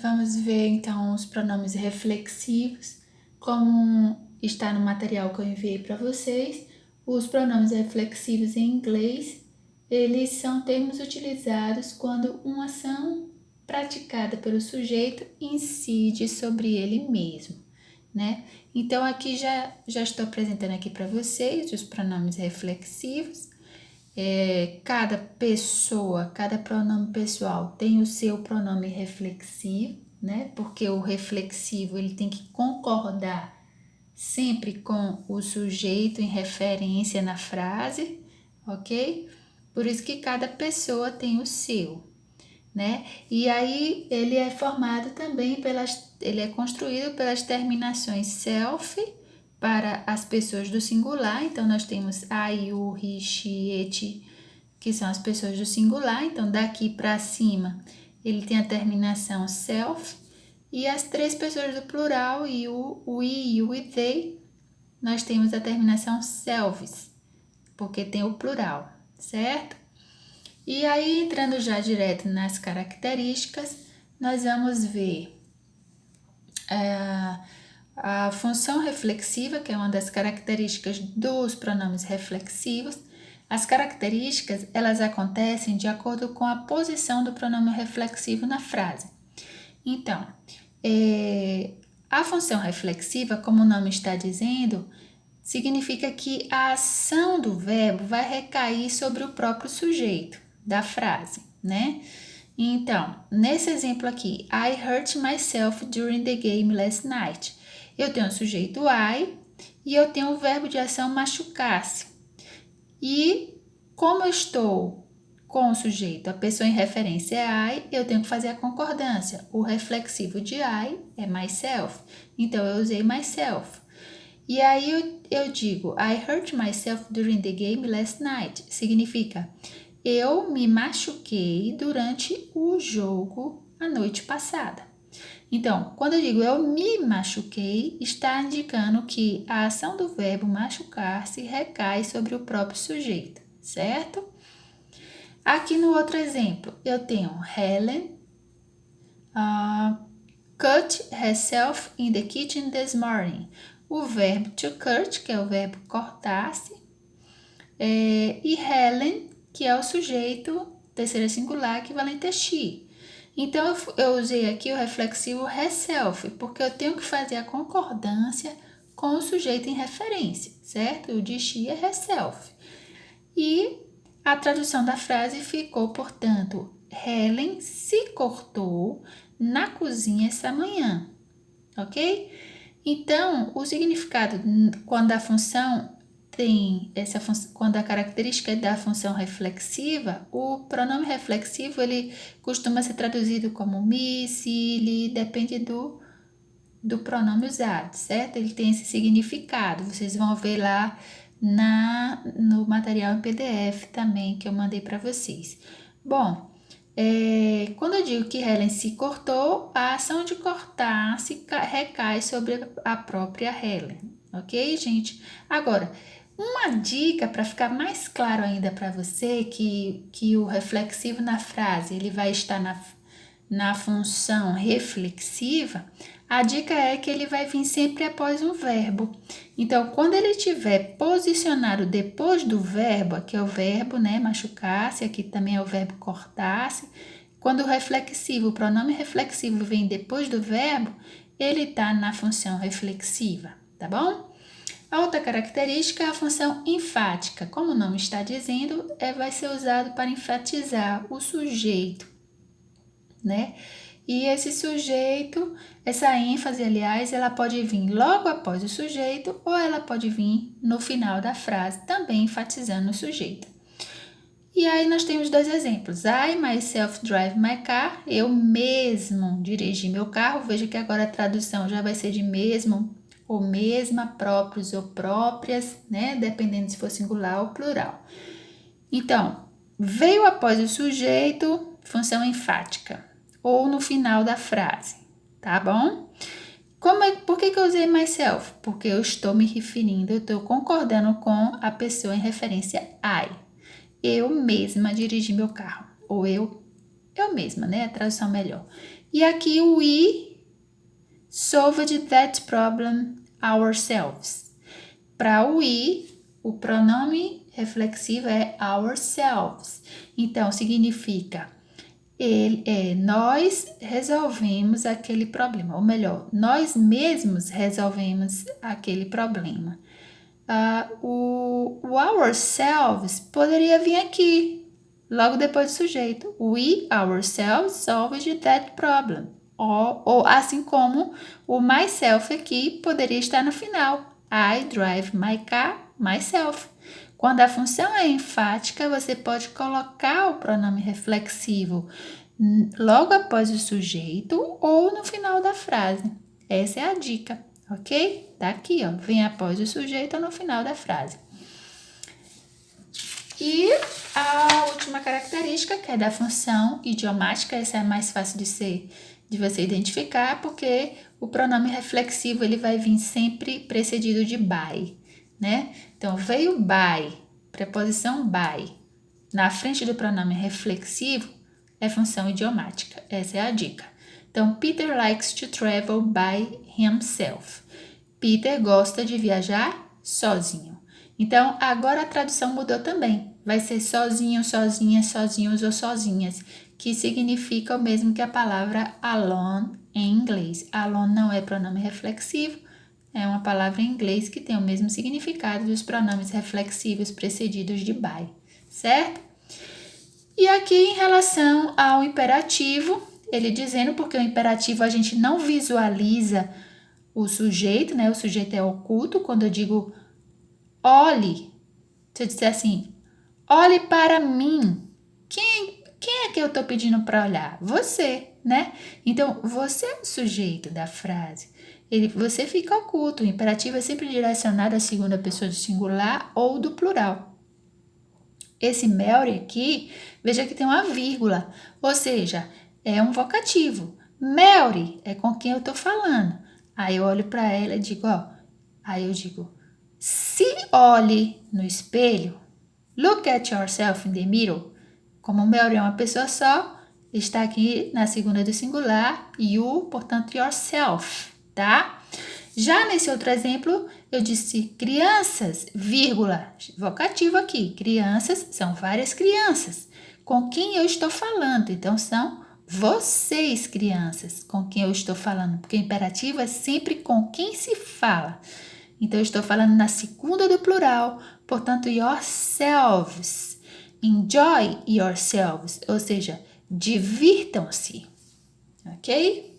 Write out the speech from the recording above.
vamos ver então os pronomes reflexivos, como está no material que eu enviei para vocês. Os pronomes reflexivos em inglês, eles são termos utilizados quando uma ação praticada pelo sujeito incide sobre ele mesmo, né? Então, aqui já estou apresentando aqui para vocês os pronomes reflexivos. Cada pessoa, cada pronome pessoal tem o seu pronome reflexivo, né? Porque o reflexivo ele tem que concordar sempre com o sujeito em referência na frase, ok? Por isso que cada pessoa tem o seu, né? E aí ele é formado também ele é construído pelas terminações self para as pessoas do singular. Então nós temos a, you, he, she, it, que são as pessoas do singular. Então daqui para cima ele tem a terminação self. E as três pessoas do plural, you, we, you e they, nós temos a terminação selves, porque tem o plural, certo? E aí, entrando já direto nas características, nós vamos ver a função reflexiva, que é uma das características dos pronomes reflexivos. As características, elas acontecem de acordo com a posição do pronome reflexivo na frase. Então, a função reflexiva, como o nome está dizendo, significa que a ação do verbo vai recair sobre o próprio sujeito da frase, né? Então, nesse exemplo aqui, I hurt myself during the game last night. Eu tenho o sujeito I e eu tenho o verbo de ação machucar-se. E como eu estou com o sujeito, a pessoa em referência é I, eu tenho que fazer a concordância. O reflexivo de I é myself, então eu usei myself. E aí eu digo, I hurt myself during the game last night. Significa, eu me machuquei durante o jogo a noite passada. Então, quando eu digo eu me machuquei, está indicando que a ação do verbo machucar-se recai sobre o próprio sujeito, certo? Aqui no outro exemplo, eu tenho Helen cut herself in the kitchen this morning. O verbo to cut, que é o verbo cortar-se, e Helen, que é o sujeito, terceira singular, equivalente a she. Então, eu usei aqui o reflexivo herself, porque eu tenho que fazer a concordância com o sujeito em referência, certo? O de she é herself. E a tradução da frase ficou, portanto, Helen se cortou na cozinha essa manhã, ok? Então, o significado, quando a função tem essa função, quando a característica é da função reflexiva, o pronome reflexivo ele costuma ser traduzido como me, se, lhe, depende do pronome usado, certo? Ele tem esse significado, vocês vão ver lá no material em PDF também que eu mandei para vocês. Bom, quando eu digo que Helen se cortou, a ação de cortar recai sobre a própria Helen, ok, gente? Agora, uma dica para ficar mais claro ainda para você que o reflexivo na frase ele vai estar na função reflexiva, a dica é que ele vai vir sempre após um verbo. Então, quando ele estiver posicionado depois do verbo, aqui é o verbo, né, machucar-se, aqui também é o verbo cortar-se. Quando o pronome reflexivo vem depois do verbo, ele está na função reflexiva, tá bom? A outra característica é a função enfática. Como o nome está dizendo, vai ser usado para enfatizar o sujeito, né? E esse sujeito, essa ênfase, aliás, ela pode vir logo após o sujeito ou ela pode vir no final da frase, também enfatizando o sujeito. E aí nós temos dois exemplos. I myself drive my car. Eu mesmo dirigi meu carro. Veja que agora a tradução já vai ser de mesmo ou mesma, próprios ou próprias, né? Dependendo se for singular ou plural. Então, veio após o sujeito, função enfática, ou no final da frase, tá bom? Por que eu usei myself? Porque eu estou me referindo, eu estou concordando com a pessoa em referência I. Eu mesma dirigi meu carro, ou eu eu mesma, né? A tradução melhor. E aqui we solved that problem ourselves. Para we, o pronome reflexivo é ourselves. Então, significa nós resolvemos aquele problema. Ou melhor, nós mesmos resolvemos aquele problema. O ourselves poderia vir aqui, logo depois do sujeito. We ourselves solved that problem. Ou assim como o myself aqui poderia estar no final. I drive my car myself. Quando a função é enfática, você pode colocar o pronome reflexivo logo após o sujeito ou no final da frase. Essa é a dica, ok? Tá aqui, ó. Vem após o sujeito ou no final da frase. E a última característica, que é da função idiomática, essa é mais fácil de você identificar, porque o pronome reflexivo ele vai vir sempre precedido de by, né? Então, veio by, preposição by, na frente do pronome reflexivo, é função idiomática. Essa é a dica. Então, Peter likes to travel by himself. Peter gosta de viajar sozinho. Então, agora a tradução mudou também. Vai ser sozinho, sozinha, sozinhos ou sozinhas, que significa o mesmo que a palavra alone em inglês. Alone não é pronome reflexivo, é uma palavra em inglês que tem o mesmo significado dos pronomes reflexivos precedidos de by, certo? E aqui em relação ao imperativo, ele dizendo, porque o imperativo a gente não visualiza o sujeito, né? O sujeito é oculto. Quando eu digo olhe, se eu disser assim, olhe para mim, quem é que eu estou pedindo para olhar? Você, né? Então, você é o sujeito da frase. Você fica oculto. O imperativo é sempre direcionado à segunda pessoa do singular ou do plural. Esse Mary aqui, veja que tem uma vírgula, ou seja, é um vocativo. Mary é com quem eu estou falando. Aí eu olho para ela e digo, aí eu digo, se olhe no espelho, look at yourself in the mirror. Como Mary é uma pessoa só, está aqui na segunda do singular, you, portanto, yourself, tá? Já nesse outro exemplo, eu disse crianças, vírgula, vocativo aqui. Crianças são várias crianças. Com quem eu estou falando? Então, são vocês, crianças, com quem eu estou falando. Porque o imperativo é sempre com quem se fala. Então, eu estou falando na segunda do plural, portanto, yourselves. Enjoy yourselves, ou seja, divirtam-se. Ok?